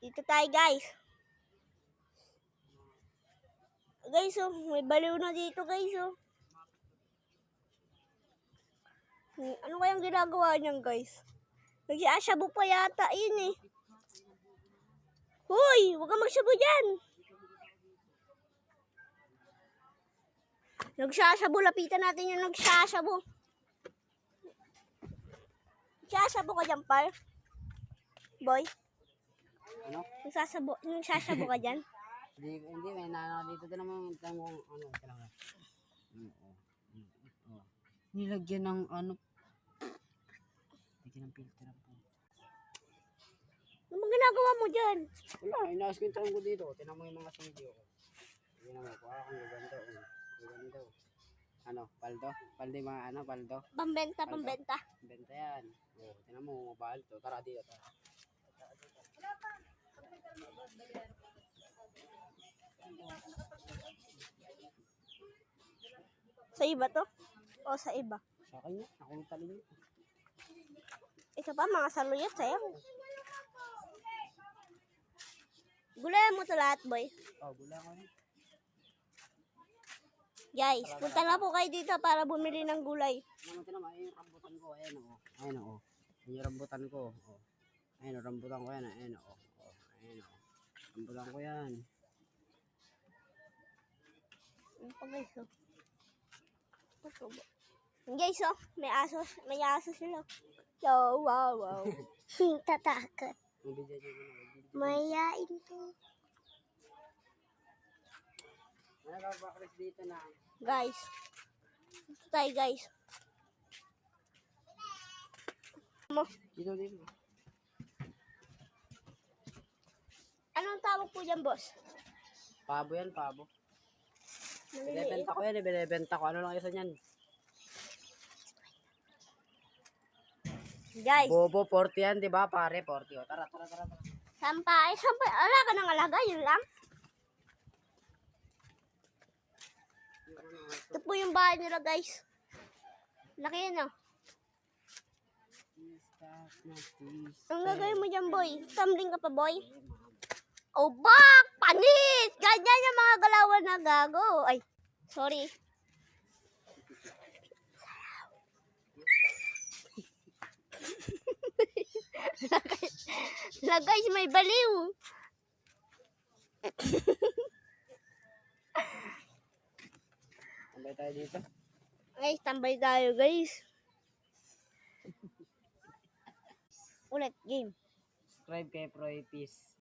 Dito tayo guys. Guys, oh, may baliw na dito guys, oh. Ano kayang ginagawa niyan guys? Nag-aasyabu pa yata yun eh. Hoy, huwag kang magsabu dyan. Nagsasabu, lapitan natin yung nagsasabu. Nagsasabu ka dyan, par? Boy? Ano? Nagsasabu ka dyan? Hindi, may nana dito din naman ano, talaga. Nilagyan ng ano, nilagyan ng filter po. Ano bang ginagawa mo dyan? Wala, inaaskintahan ko dito. Tinan mo yung mga video ko. Tingnan mo, kuha kang gaganda. Gaganda. Ano, paldo? Paldo yung mga ano, paldo? Pambenta, pambenta. Benta yan. O, tinan mo, mabahal to. Tara dito, tara. Sa iba to? O sa iba? Sa akin yan, ako yung talin yun. Ito pa, mga saluyot sa'yo. Gulayan mo to lahat, boy. Gula ko yun. Guys, punta na po kayo dito para bumili ng gulay. Tinan mo, ayun yung rambutan ko. Ayan o. Ayun o. Ayun yung rambutan ko. Ayun o, rambutan ko yan. Ayun o. Ayun o. Rambutan ko yan. Ano pa guys, oh? Guys, oh, may aso sila. Yo, wow. Tatakot. Mayain to. Nakapakris dito na. Guys. Ito tayo, guys. Dito. Anong tawag po dyan, boss? Pabo yan, pabo. Maliliit. Binibenta ko yan, binibenta ko. Ano lang isa niyan? Guys. Bobo, 40 yan, di ba pare? 40. O, tara. Sampay. Ala ka ng alaga, yun lang. Ito po yung bahay nila, guys. Laki yan, oh. Ang gagawin mo dyan, boy? Tumbling ka pa, boy? Oh, bak! Panis! Ganyan yung mga galawan na gago. Ay, sorry. Guys, may baliw. Tambay tayo dito. Guys, tambay tayo, guys. Ulit, game. Subscribe kay Proy Peace.